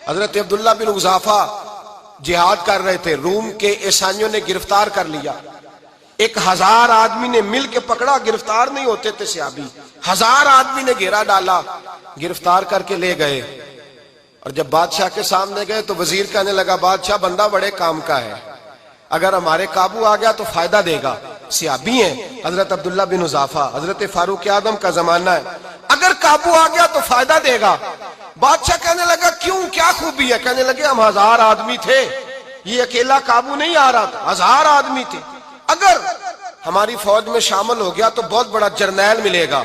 حضرت عبداللہ بن حذافہ جہاد کر رہے تھے، روم کے عیسائیوں نے گرفتار کر لیا، 1000 آدمی نے مل کے پکڑا، گرفتار نہیں ہوتے تھے صحابی، 1000 آدمی نے گھیرا ڈالا، گرفتار کر کے لے گئے، اور جب بادشاہ کے سامنے گئے تو وزیر کہنے لگا بادشاہ بندہ بڑے کام کا ہے، اگر ہمارے قابو آ گیا تو فائدہ دے گا، صحابی ہیں حضرت عبداللہ بن حذافہ، حضرت فاروق اعظم کا زمانہ ہے، اگر قابو آ گیا تو فائدہ دے گا۔ بادشاہ کہنے لگا کیوں، کیا خوبی ہے؟ کہنے لگے ہم 1000 آدمی تھے، یہ اکیلا قابو نہیں آ رہا تھا، 1000 آدمی تھے، اگر ہماری فوج میں شامل ہو گیا تو بہت بڑا جرنیل ملے گا۔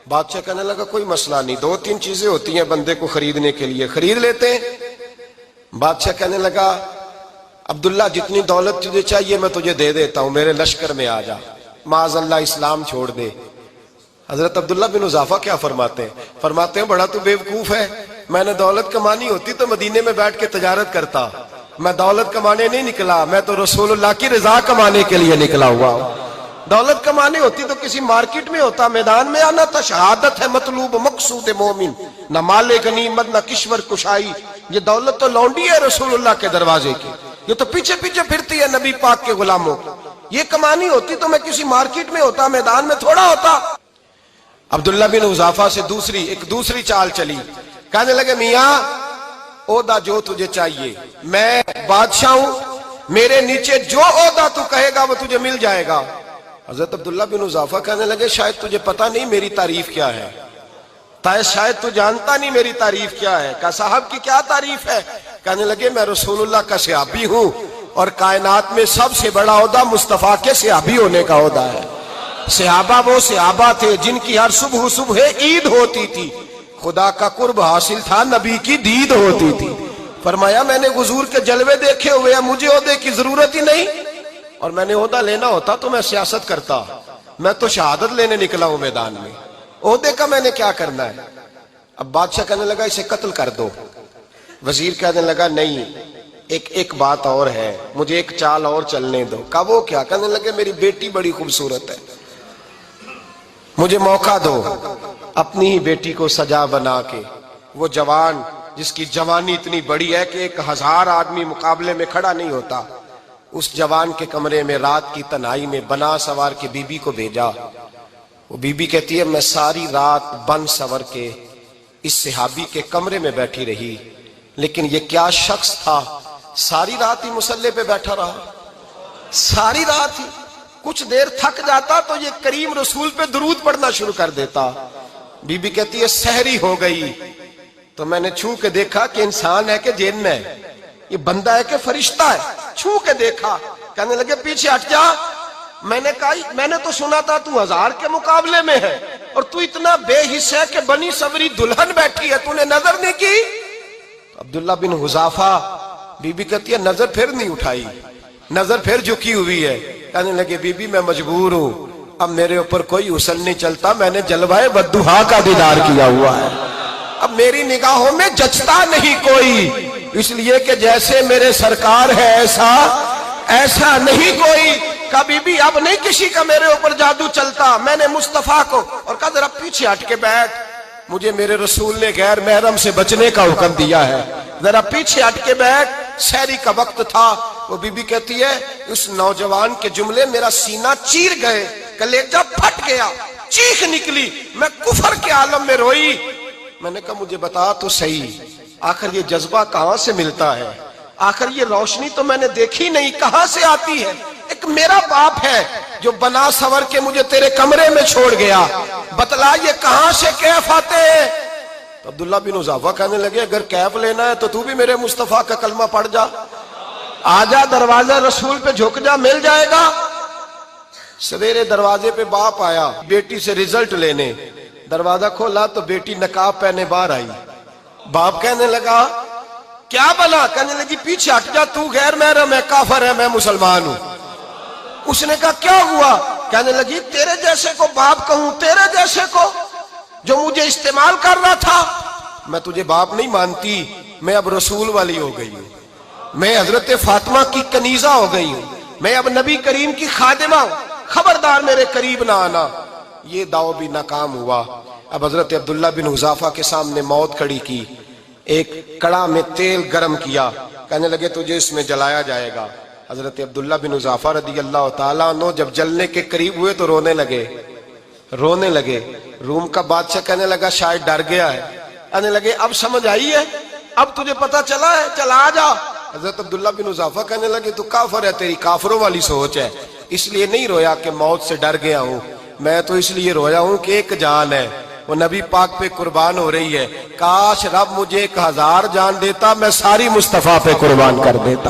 بادشاہ کہنے لگا کوئی مسئلہ نہیں، 2-3 چیزیں ہوتی ہیں بندے کو خریدنے کے لیے، خرید لیتے ہیں۔ بادشاہ کہنے لگا عبداللہ جتنی دولت تجھے چاہیے میں تجھے دے دیتا ہوں، میرے لشکر میں آ جا، معاذ اللہ اسلام چھوڑ دے۔ حضرت عبداللہ بن حذافہ کیا فرماتے ہیں؟ فرماتے ہیں بڑا تو بیوقوف ہے، میں نے دولت کمانی ہوتی تو مدینے میں بیٹھ کے تجارت کرتا، میں دولت کمانے نہیں نکلا، میں تو رسول اللہ کی رضا کمانے کے لیے نکلا ہوا ہوں۔ دولت کمانی ہوتی تو کسی مارکیٹ میں ہوتا، میدان میں آنا تھا، شہادت ہے مطلوب مقصود مومن، نہ مال غنیمت نہ کشور کشائی، یہ دولت تو لونڈی ہے رسول اللہ کے دروازے کی، یہ تو پیچھے پیچھے پھرتی ہے نبی پاک کے غلاموں، یہ کمانی ہوتی تو میں کسی مارکیٹ میں ہوتا، میدان میں تھوڑا ہوتا۔ عبداللہ بن حذافہ سے دوسری چال چلی، کہنے لگے میاں عہدہ جو تجھے چاہیے، میں بادشاہ ہوں، میرے نیچے جو عہدہ تو کہے گا وہ تجھے مل جائے گا۔ حضرت عبداللہ بن حذافہ کہنے لگے شاید تجھے پتہ نہیں میری تعریف کیا ہے، شاید تو جانتا نہیں میری تعریف کیا ہے۔ کہا صاحب کی کیا تعریف ہے؟ کہنے لگے میں رسول اللہ کا صحابی ہوں، اور کائنات میں سب سے بڑا عہدہ مصطفیٰ کے صحابی ہونے کا عہدہ ہے۔ صحابہ وہ صحابہ تھے جن کی ہر صبح عید ہوتی تھی، خدا کا قرب حاصل تھا، نبی کی دید ہوتی تھی۔ فرمایا میں نے حضور کے جلوے دیکھے ہوئے ہیں، مجھے عہدے کی ضرورت ہی نہیں، اور میں نے عہدہ لینا ہوتا تو میں سیاست کرتا، میں تو شہادت لینے نکلا ہوں میدان میں، عہدے کا میں نے کیا کرنا ہے؟ اب بادشاہ کہنے لگا اسے قتل کر دو۔ وزیر کہنے لگا نہیں، ایک بات اور ہے، مجھے ایک چال اور چلنے دو۔ کہا وہ کیا؟ کہنے لگے میری بیٹی بڑی خوبصورت ہے، مجھے موقع دو، اپنی ہی بیٹی کو سجا بنا کے، وہ جوان جس کی جوانی اتنی بڑی ہے کہ 1000 آدمی مقابلے میں کھڑا نہیں ہوتا، اس جوان کے کمرے میں رات کی تنہائی میں بنا سوار کے بی بی کو بھیجا۔ وہ بی بی کہتی ہے میں ساری رات بن سور کے اس صحابی کے کمرے میں بیٹھی رہی، لیکن یہ کیا شخص تھا، ساری رات ہی مسلح پہ بیٹھا رہا، ساری رات ہی، کچھ دیر تھک جاتا تو یہ کریم رسول پہ درود پڑھنا شروع کر دیتا۔ بی بی کہتی ہے سحری ہو گئی تو میں نے چھو کے دیکھا کہ انسان ہے کہ جن ہے، یہ بندہ ہے کہ فرشتہ ہے، چھو کے دیکھا۔ کہنے لگے پیچھے ہٹ جا۔ میں نے کہا میں نے تو سنا تھا تو 1000 کے مقابلے میں ہے، اور تو اتنا بے حس ہے کہ بنی سوری دلہن بیٹھی ہے، تو نے نظر نہیں کی؟ عبداللہ بن حذافہ، بی بی کہتی ہے نظر پھر نہیں اٹھائی، نظر پھر جھکی ہوئی ہے۔ کہنے لگے بی بی میں مجبور ہوں، اب میرے اوپر کوئی حسن نہیں چلتا، میں نے جلوہ بدوحا کا دیدار کیا ہوا ہے، اب میری نگاہوں میں جچتا نہیں کوئی، اس لیے کہ جیسے میرے سرکار ہے ایسا نہیں کوئی۔ کبھی بھی اب نہیں کسی کا میرے اوپر جادو چلتا، میں نے مصطفیٰ کو، اور کہا ذرا پیچھے ہٹ کے بیٹھ، مجھے میرے رسول نے غیر محرم سے بچنے کا حکم دیا ہے، ذرا پیچھے ہٹ کے بیٹھ۔ سحری کا وقت تھا، وہ بی بی کہتی ہے اس نوجوان کے جملے میرا سینہ چیر گئے، کلیجہ پھٹ گیا، چیخ نکلی، میں کفر کے عالم میں روئی۔ میں نے کہا مجھے بتا تو صحیح، آخر یہ جذبہ کہاں سے ملتا ہے، آخر یہ روشنی تو میں نے دیکھی نہیں، کہاں سے آتی ہے؟ ایک میرا باپ ہے جو بنا سور کے مجھے تیرے کمرے میں چھوڑ گیا، بتلا یہ کہاں سے کیف آتے ہیں؟ تو عبداللہ بن حذافہ کہنے لگے اگر کیف لینا ہے تو تو بھی میرے مصطفیٰ کا کلمہ پڑھ جا، آجا دروازہ رسول پہ جھک جا، مل جائے گا۔ سویرے دروازے پہ باپ آیا بیٹی سے رزلٹ لینے، دروازہ کھولا تو بیٹی نقاب پہنے باہر آئی۔ باپ کہنے لگا کیا بنا؟ کہنے لگی پیچھے ہٹ جا، تو غیر محرم ہے، کافر ہے، میں مسلمان ہوں۔ اس نے کہا کیا ہوا؟ کہنے لگی تیرے جیسے کو باپ کہوں، تیرے جیسے کو جو مجھے استعمال کر رہا تھا، میں تجھے باپ نہیں مانتی، میں اب رسول والی ہو گئی ہوں، میں حضرت فاطمہ کی کنیزہ ہو گئی ہوں، میں اب نبی کریم کی خادمہ ہوں، خبردار میرے قریب نہ آنا۔ یہ دعو بھی ناکام ہوا۔ اب حضرت عبداللہ بن حذافہ کے سامنے موت کھڑی کی، ایک کڑا میں تیل گرم کیا، کہنے لگے تجھے اس میں جلایا جائے گا۔ حضرت عبداللہ بن حذافہ رضی اللہ تعالیٰ عنہ جب جلنے کے قریب ہوئے تو رونے لگے۔ روم کا بادشاہ کہنے لگا شاید ڈر گیا ہے، کہنے لگے اب سمجھ آئی ہے، اب تجھے پتا چلا ہے، چلا آ جا۔ حضرت عبداللہ بن حذافہ کہنے لگے تو کافر ہے، تیری کافروں والی سوچ ہے، اس لیے نہیں رویا کہ موت سے ڈر گیا ہوں، میں تو اس لیے رویا ہوں کہ ایک جان ہے، وہ نبی پاک پہ قربان ہو رہی ہے، کاش رب مجھے 1000 جان دیتا، میں ساری مصطفیٰ پہ قربان کر دیتا۔